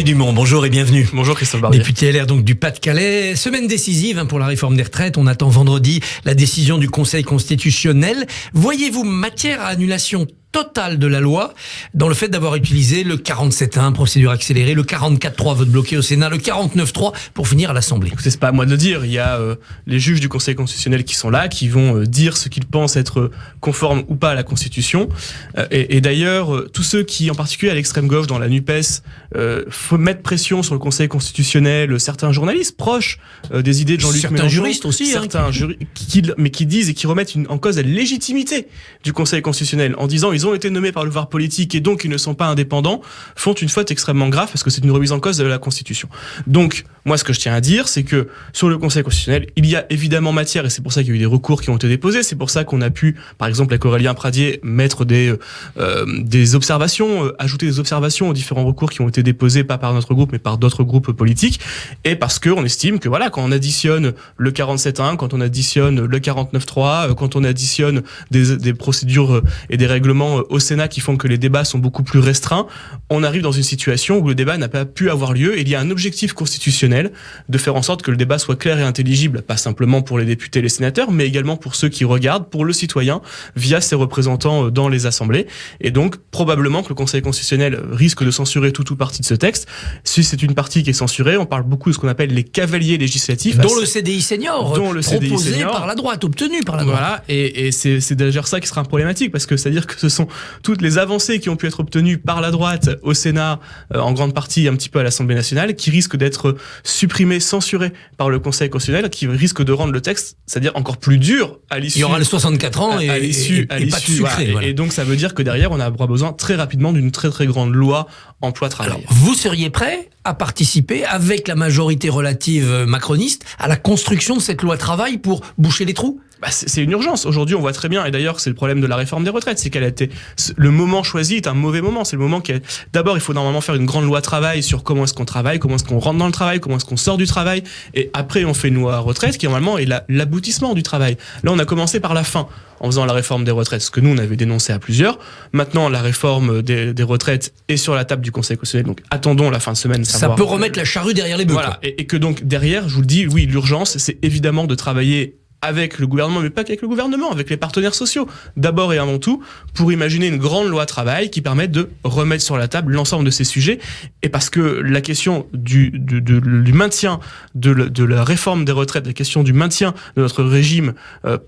Jean-Louis Dumont, bonjour et bienvenue. Bonjour Christophe Barbier. Député LR donc du Pas-de-Calais. Semaine décisive pour la réforme des retraites. On attend vendredi la décision du Conseil constitutionnel. Voyez-vous matière à annulation totale de la loi dans le fait d'avoir utilisé le 47.1, procédure accélérée, le 44.3, vote bloqué au Sénat, le 49.3 pour finir à l'Assemblée? C'est pas à moi de le dire. Il y a les juges du Conseil constitutionnel qui sont là, qui vont dire ce qu'ils pensent être conforme ou pas à la Constitution. Et d'ailleurs, tous ceux qui, en particulier à l'extrême gauche, dans la NUPES, faut mettre pression sur le Conseil constitutionnel, certains journalistes proches des idées de Jean-Luc Mélenchon, certains juristes aussi, certains qui disent et qui remettent en cause la légitimité du Conseil constitutionnel en disant ils ont été nommés par le pouvoir politique et donc ils ne sont pas indépendants, font une faute extrêmement grave parce que c'est une remise en cause de la Constitution. Donc, moi, ce que je tiens à dire, c'est que sur le Conseil constitutionnel, il y a évidemment matière, et c'est pour ça qu'il y a eu des recours qui ont été déposés, c'est pour ça qu'on a pu, par exemple, avec Aurélien Pradier, mettre des observations, ajouter des observations aux différents recours qui ont été déposés, pas par notre groupe, mais par d'autres groupes politiques, et parce qu'on estime que voilà, quand on additionne le 47.1, quand on additionne le 49.3, quand on additionne des procédures et des règlements au Sénat qui font que les débats sont beaucoup plus restreints, on arrive dans une situation où le débat n'a pas pu avoir lieu, et il y a un objectif constitutionnel de faire en sorte que le débat soit clair et intelligible, pas simplement pour les députés et les sénateurs, mais également pour ceux qui regardent, pour le citoyen, via ses représentants dans les assemblées. Et donc, probablement que le Conseil constitutionnel risque de censurer tout ou partie de ce texte. Si c'est une partie qui est censurée, on parle beaucoup de ce qu'on appelle les cavaliers législatifs. Dont le CDI senior, proposé par la droite, obtenu par la droite. Voilà, et c'est d'ailleurs ça qui sera problématique, parce que c'est-à-dire que ce sont toutes les avancées qui ont pu être obtenues par la droite au Sénat, en grande partie un petit peu à l'Assemblée nationale, qui risquent d'être supprimées, censurées par le Conseil constitutionnel, qui risquent de rendre le texte, c'est-à-dire encore plus dur à l'issue. Il y aura les 64 ans et pas de sucré. Voilà. Et donc ça veut dire que derrière, on aura besoin très rapidement d'une très très grande loi emploi-travail. Alors, vous seriez prêt à participer avec la majorité relative macroniste à la construction de cette loi travail pour boucher les trous? C'est une urgence. Aujourd'hui, on voit très bien, et d'ailleurs, c'est le problème de la réforme des retraites, c'est qu'elle a été, le moment choisi est un mauvais moment. C'est le moment d'abord, il faut normalement faire une grande loi travail sur comment est-ce qu'on travaille, comment est-ce qu'on rentre dans le travail, comment est-ce qu'on sort du travail, et après, on fait une loi retraite qui, normalement, est l'aboutissement du travail. Là, on a commencé par la fin, en faisant la réforme des retraites, ce que nous, on avait dénoncé à plusieurs. Maintenant, la réforme des retraites est sur la table du Conseil constitutionnel, donc attendons la fin de semaine. Ça peut remettre la charrue derrière les bœufs. Voilà, et que donc, derrière, je vous le dis, oui, l'urgence, c'est évidemment de travailler avec le gouvernement, mais pas qu'avec le gouvernement, avec les partenaires sociaux, d'abord et avant tout, pour imaginer une grande loi travail qui permette de remettre sur la table l'ensemble de ces sujets, et parce que la question du maintien de la réforme des retraites, la question du maintien de notre régime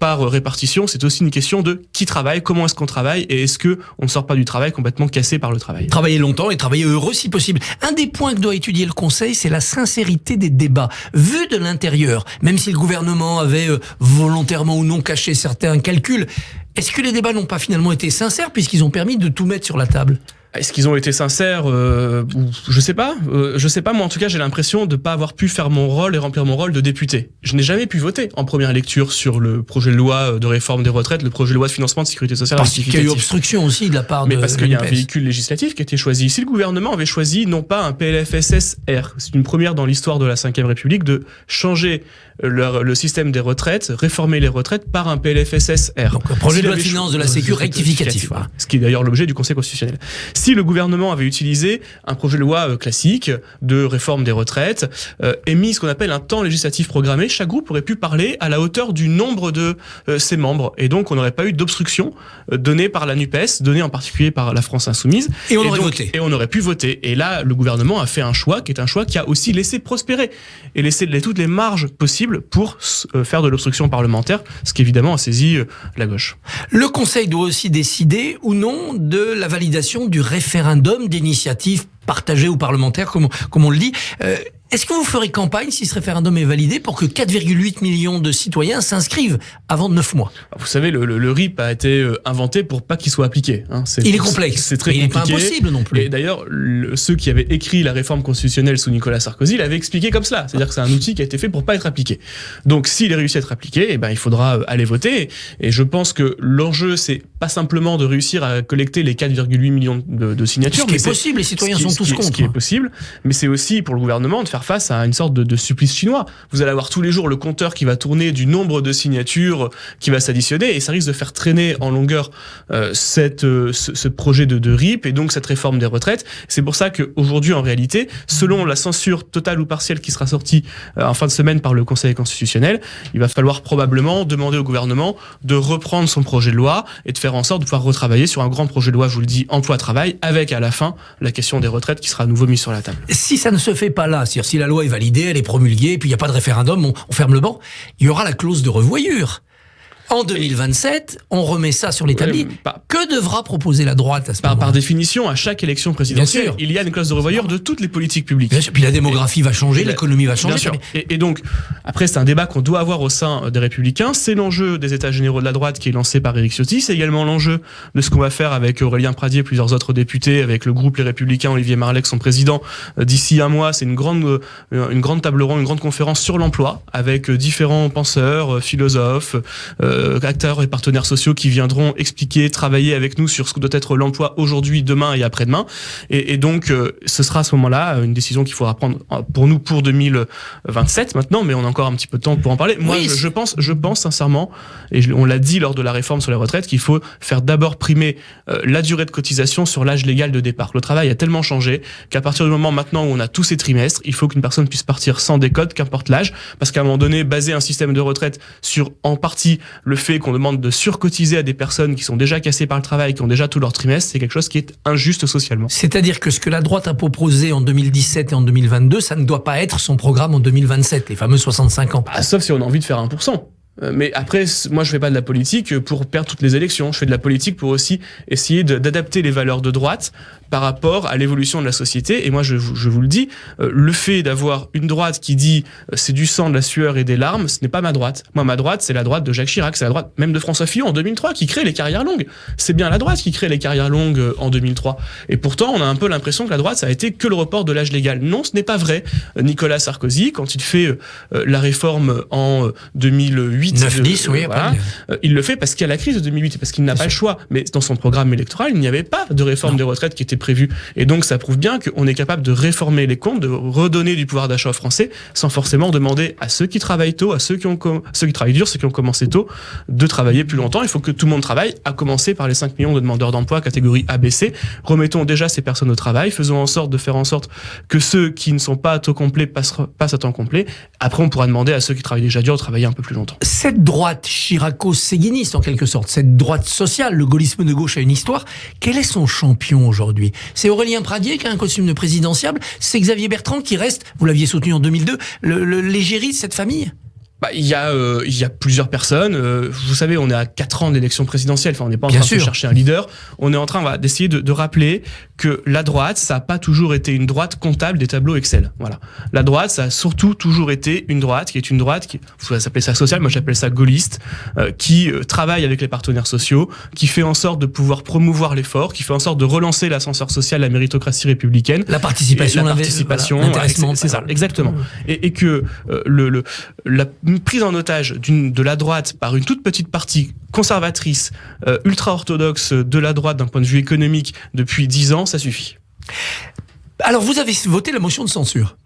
par répartition, c'est aussi une question de qui travaille, comment est-ce qu'on travaille, et est-ce que on ne sort pas du travail complètement cassé par le travail. Travailler longtemps et travailler heureux si possible. Un des points que doit étudier le Conseil, c'est la sincérité des débats. Vu de l'intérieur, même si le gouvernement avait volontairement ou non caché certains calculs, est-ce que les débats n'ont pas finalement été sincères puisqu'ils ont permis de tout mettre sur la table? Est-ce qu'ils ont été sincères? Je sais pas. Moi, en tout cas, j'ai l'impression de pas avoir pu faire mon rôle et remplir mon rôle de député. Je n'ai jamais pu voter en première lecture sur le projet de loi de réforme des retraites, le projet de loi de financement de sécurité sociale. Parce qu'il y a eu obstruction aussi de la part Mais parce qu'il y a un véhicule législatif qui a été choisi. Si le gouvernement avait choisi non pas un PLFSS-R, c'est une première dans l'histoire de la Ve République de changer le système des retraites, réformer les retraites par un PLFSS-R. Donc, un projet de loi de finances de la Sécu rectificatif. Voilà. Ce qui est d'ailleurs l'objet du Conseil constitutionnel. Si le gouvernement avait utilisé un projet de loi classique de réforme des retraites, émis ce qu'on appelle un temps législatif programmé, chaque groupe aurait pu parler à la hauteur du nombre de ses membres. Et donc, on n'aurait pas eu d'obstruction donnée par la NUPES, donnée en particulier par la France Insoumise. Et on aurait voté. Et on aurait pu voter. Et là, le gouvernement a fait un choix qui est un choix qui a aussi laissé prospérer et laissé toutes les marges possibles pour faire de l'obstruction parlementaire, ce qui évidemment a saisi la gauche. Le Conseil doit aussi décider ou non de la validation du référendum d'initiative partagée ou parlementaire, comme on le dit. Est-ce que vous ferez campagne si ce référendum est validé pour que 4,8 millions de citoyens s'inscrivent avant 9 mois? Vous savez, le RIP a été inventé pour pas qu'il soit appliqué. Il est complexe. C'est très compliqué. Il n'est pas impossible non plus. Et d'ailleurs, ceux qui avaient écrit la réforme constitutionnelle sous Nicolas Sarkozy l'avaient expliqué comme cela. C'est-à-dire que c'est un outil qui a été fait pour pas être appliqué. Donc, s'il est réussi à être appliqué, il faudra aller voter. Et je pense que l'enjeu, c'est pas simplement de réussir à collecter les 4,8 millions de signatures. Ce qui est possible, les citoyens sont tous contre. Ce qui est possible, mais c'est aussi pour le gouvernement de faire faire face à une sorte de supplice chinois. Vous allez avoir tous les jours le compteur qui va tourner du nombre de signatures qui va s'additionner, et ça risque de faire traîner en longueur ce projet de RIP, et donc cette réforme des retraites. C'est pour ça qu'aujourd'hui, en réalité, selon la censure totale ou partielle qui sera sortie en fin de semaine par le Conseil constitutionnel, il va falloir probablement demander au gouvernement de reprendre son projet de loi et de faire en sorte de pouvoir retravailler sur un grand projet de loi, je vous le dis, emploi-travail, avec à la fin la question des retraites qui sera à nouveau mise sur la table. Si ça ne se fait pas là, c'est-à-dire si la loi est validée, elle est promulguée, puis il n'y a pas de référendum, on ferme le banc, il y aura la clause de revoyure. En 2027, on remet ça sur l'établi. Que devra proposer la droite à ce moment-là ? Par définition, à chaque élection présidentielle, il y a une clause de revoyure de toutes les politiques publiques. Bien sûr. Puis la démographie va changer, l'économie va changer. Bien sûr. Et donc, après, c'est un débat qu'on doit avoir au sein des Républicains. C'est l'enjeu des États généraux de la droite qui est lancé par Éric Ciotti. C'est également l'enjeu de ce qu'on va faire avec Aurélien Pradier et plusieurs autres députés, avec le groupe Les Républicains, Olivier Marleix, son président. D'ici un mois, c'est une grande table ronde, une grande conférence sur l'emploi, avec différents penseurs, philosophes, acteurs et partenaires sociaux qui viendront expliquer, travailler avec nous sur ce que doit être l'emploi aujourd'hui, demain et après-demain. Et donc, ce sera à ce moment-là une décision qu'il faudra prendre pour nous pour 2027 maintenant, mais on a encore un petit peu de temps pour en parler. Moi, oui, je pense sincèrement, et on l'a dit lors de la réforme sur les retraites, qu'il faut faire d'abord primer la durée de cotisation sur l'âge légal de départ. Le travail a tellement changé qu'à partir du moment maintenant où on a tous ces trimestres, il faut qu'une personne puisse partir sans décote, qu'importe l'âge, parce qu'à un moment donné, baser un système de retraite sur en partie le fait qu'on demande de surcotiser à des personnes qui sont déjà cassées par le travail, qui ont déjà tout leur trimestre, c'est quelque chose qui est injuste socialement. C'est-à-dire que ce que la droite a proposé en 2017 et en 2022, ça ne doit pas être son programme en 2027, les fameux 65 ans. Sauf si on a envie de faire 1%. Mais après, moi, je fais pas de la politique pour perdre toutes les élections. Je fais de la politique pour aussi essayer d'adapter les valeurs de droite par rapport à l'évolution de la société. Et moi, je vous le dis, le fait d'avoir une droite qui dit c'est du sang, de la sueur et des larmes, ce n'est pas ma droite. Moi, ma droite, c'est la droite de Jacques Chirac, c'est la droite même de François Fillon en 2003 qui crée les carrières longues. C'est bien la droite qui crée les carrières longues en 2003. Et pourtant, on a un peu l'impression que la droite, ça a été que le report de l'âge légal. Non, ce n'est pas vrai. Nicolas Sarkozy, quand il fait la réforme en 2008, 9-10, oui, voilà, il le fait parce qu'il y a la crise de 2008 et parce qu'il n'a pas le choix. Mais dans son programme électoral, il n'y avait pas de réforme des retraites qui était prévue. Et donc, ça prouve bien qu'on est capable de réformer les comptes, de redonner du pouvoir d'achat aux Français, sans forcément demander à ceux qui travaillent tôt, à ceux qui travaillent dur, ceux qui ont commencé tôt, de travailler plus longtemps. Il faut que tout le monde travaille, à commencer par les 5 millions de demandeurs d'emploi catégorie ABC. Remettons déjà ces personnes au travail, faisons en sorte de faire en sorte que ceux qui ne sont pas à taux complet passent à temps complet. Après, on pourra demander à ceux qui travaillent déjà dur de travailler un peu plus longtemps. Cette droite chiraco-séguiniste, en quelque sorte, cette droite sociale, le gaullisme de gauche a une histoire. Quel est son champion aujourd'hui ? C'est Aurélien Pradier qui a un costume de présidentiable ? C'est Xavier Bertrand qui reste, vous l'aviez soutenu en 2002, l'égérie de cette famille ? Il y a plusieurs personnes. Vous savez, on est à 4 ans d'élection présidentielle. Enfin, on n'est pas en train de chercher un leader. On est en train d'essayer de rappeler que la droite, ça n'a pas toujours été une droite comptable des tableaux Excel. Voilà. La droite, ça a surtout toujours été une droite qui est une droite qui, vous appelez ça sociale, moi j'appelle ça gaulliste, qui travaille avec les partenaires sociaux, qui fait en sorte de pouvoir promouvoir l'effort, qui fait en sorte de relancer l'ascenseur social, la méritocratie républicaine. La participation, l'intéressement. C'est ça, exactement. Et que la prise en otage de la droite par une toute petite partie conservatrice, ultra-orthodoxe de la droite d'un point de vue économique depuis 10 ans, ça suffit. Alors, vous avez voté la motion de censure.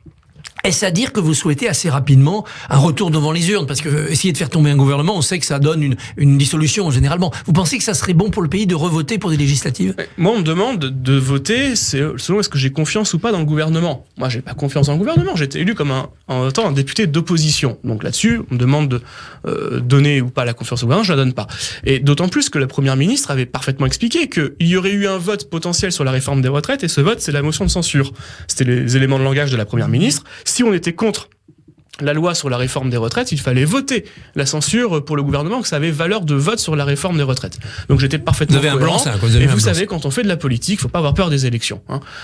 Est-ce à dire que vous souhaitez assez rapidement un retour devant les urnes ? Parce que essayer de faire tomber un gouvernement, on sait que ça donne une dissolution généralement. Vous pensez que ça serait bon pour le pays de revoter pour des législatives ? Moi, on me demande de voter selon est-ce que j'ai confiance ou pas dans le gouvernement. Moi, j'ai pas confiance dans le gouvernement. J'ai été élu comme en même temps un député d'opposition. Donc là-dessus, on me demande de donner ou pas la confiance au gouvernement, je la donne pas. Et d'autant plus que la première ministre avait parfaitement expliqué qu'il y aurait eu un vote potentiel sur la réforme des retraites et ce vote, c'est la motion de censure. C'était les éléments de langage de la première ministre. Si on était contre la loi sur la réforme des retraites, il fallait voter la censure pour le gouvernement, que ça avait valeur de vote sur la réforme des retraites. Donc j'étais parfaitement cohérent. Et vous savez, quand on fait de la politique, faut pas avoir peur des élections.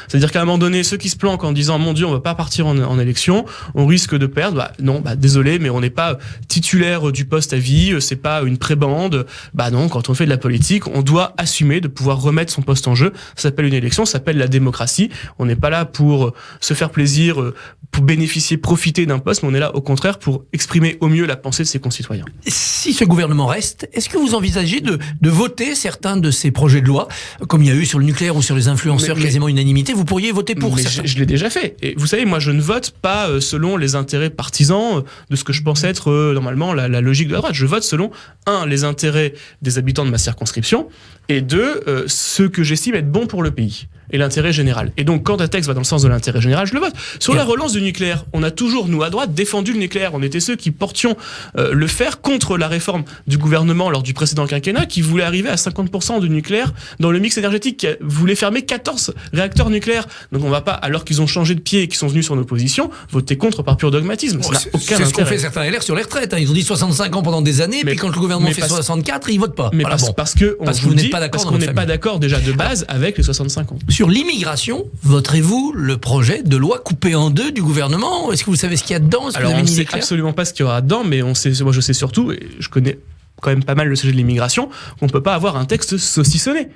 C'est-à-dire qu'à un moment donné, ceux qui se planquent en disant « Mon Dieu, on va pas partir en élection, on risque de perdre », désolé, mais on n'est pas titulaire du poste à vie, c'est pas une prébande. Non, quand on fait de la politique, on doit assumer de pouvoir remettre son poste en jeu. Ça s'appelle une élection, ça s'appelle la démocratie. On n'est pas là pour se faire plaisir, pour bénéficier, profiter d'un poste, mais on est là là au contraire pour exprimer au mieux la pensée de ses concitoyens. Si ce gouvernement reste, est-ce que vous envisagez de voter certains de ces projets de loi, comme il y a eu sur le nucléaire ou sur les influenceurs, quasiment unanimité, vous pourriez voter pour certains? Je l'ai déjà fait. Et vous savez, moi, je ne vote pas selon les intérêts partisans de ce que je pense être normalement la logique de la droite. Je vote selon, un, les intérêts des habitants de ma circonscription, et deux, ce que j'estime être bon pour le pays et l'intérêt général. Et donc, quand un texte va dans le sens de l'intérêt général, je le vote. Sur la relance du nucléaire, on a toujours, nous, à droite, défendu le nucléaire. On était ceux qui portions le fer contre la réforme du gouvernement lors du précédent quinquennat, qui voulait arriver à 50% de nucléaire dans le mix énergétique, qui voulait fermer 14 réacteurs nucléaires. Donc, on va pas, alors qu'ils ont changé de pied et qu'ils sont venus sur nos positions, voter contre par pur dogmatisme. Ça n'a aucun intérêt. C'est ce qu'ont fait certains LR sur les retraites. Ils ont dit 65 ans pendant des années, puis quand le gouvernement fait 64, ils votent pas. Mais voilà, parce que vous n'êtes pas d'accord. Parce qu'on n'est pas d'accord déjà de base avec les 65 ans. Sur l'immigration, voterez-vous le projet de loi coupé en deux du gouvernement? Est-ce que vous savez ce qu'il y a dedans? Alors, on ne sait absolument pas ce qu'il y aura dedans, mais moi je sais surtout, et je connais quand même pas mal le sujet de l'immigration, qu'on ne peut pas avoir un texte saucissonné.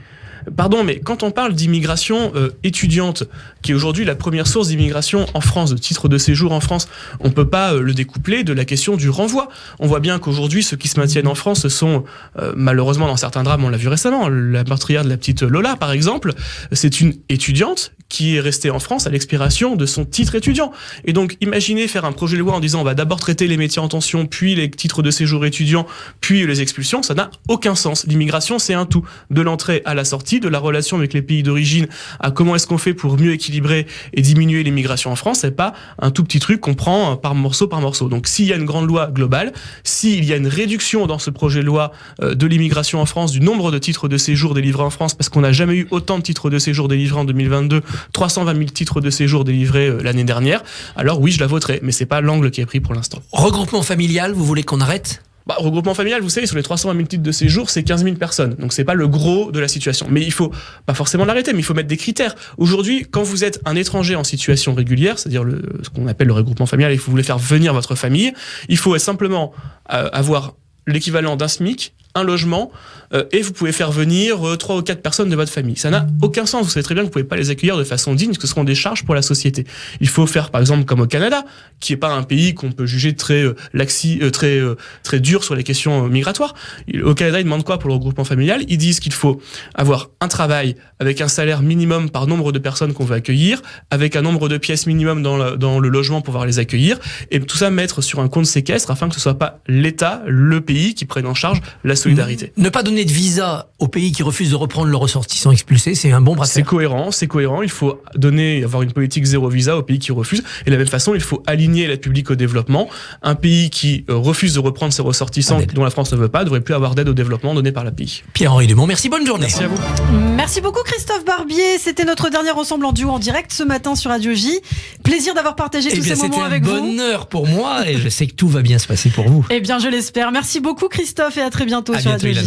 Pardon, mais quand on parle d'immigration étudiante, qui est aujourd'hui la première source d'immigration en France, de titre de séjour en France, on ne peut pas le découpler de la question du renvoi. On voit bien qu'aujourd'hui, ceux qui se maintiennent en France sont, malheureusement, dans certains drames, on l'a vu récemment, la meurtrière de la petite Lola, par exemple, c'est une étudiante qui est restée en France à l'expiration de son titre étudiant. Et donc, imaginez faire un projet de loi en disant on va d'abord traiter les métiers en tension, puis les titres de séjour étudiants, puis les expulsions, ça n'a aucun sens. L'immigration, c'est un tout, de l'entrée à la sortie, de la relation avec les pays d'origine à comment est-ce qu'on fait pour mieux équilibrer et diminuer l'immigration en France, c'est pas un tout petit truc qu'on prend par morceau par morceau. Donc s'il y a une grande loi globale, s'il y a une réduction dans ce projet de loi de l'immigration en France, du nombre de titres de séjour délivrés en France, parce qu'on n'a jamais eu autant de titres de séjour délivrés en 2022, 320 000 titres de séjour délivrés l'année dernière, alors oui, je la voterai, mais c'est pas l'angle qui est pris pour l'instant. Regroupement familial, vous voulez qu'on arrête ? Regroupement familial, vous savez, sur les 320 000 titres de séjour, c'est 15 000 personnes. Donc c'est pas le gros de la situation. Mais il faut pas forcément l'arrêter, mais il faut mettre des critères. Aujourd'hui, quand vous êtes un étranger en situation régulière, c'est-à-dire ce qu'on appelle le regroupement familial, et que vous voulez faire venir votre famille, il faut simplement avoir l'équivalent d'un SMIC, un logement, et vous pouvez faire venir 3 ou 4 personnes de votre famille. Ça n'a aucun sens. Vous savez très bien que vous pouvez pas les accueillir de façon digne, parce que ce seront des charges pour la société. Il faut faire, par exemple, comme au Canada, qui est pas un pays qu'on peut juger très très dur sur les questions migratoires. Au Canada, ils demandent quoi pour le regroupement familial? Ils disent qu'il faut avoir un travail avec un salaire minimum par nombre de personnes qu'on veut accueillir, avec un nombre de pièces minimum dans le logement pour pouvoir les accueillir, et tout ça mettre sur un compte séquestre afin que ce soit pas l'État, le pays, qui prenne en charge la solidarité. Ne pas donner de visa aux pays qui refusent de reprendre leurs ressortissants expulsés, c'est un bon bras de fer. C'est cohérent. Il faut avoir une politique zéro visa aux pays qui refusent. Et de la même façon, il faut aligner l'aide publique au développement. Un pays qui refuse de reprendre ses ressortissants, dont la France ne veut pas, ne devrait plus avoir d'aide au développement donnée par le pays. Pierre-Henri Dumont, merci, bonne journée. Merci à vous. Merci beaucoup Christophe Barbier. C'était notre dernier ensemble en duo en direct ce matin sur Radio J. Plaisir d'avoir partagé tous ces moments avec vous. C'était un bonheur pour moi et je sais que tout va bien se passer pour vous. Eh bien, je l'espère. Merci beaucoup Christophe et à très bientôt sur Radio J.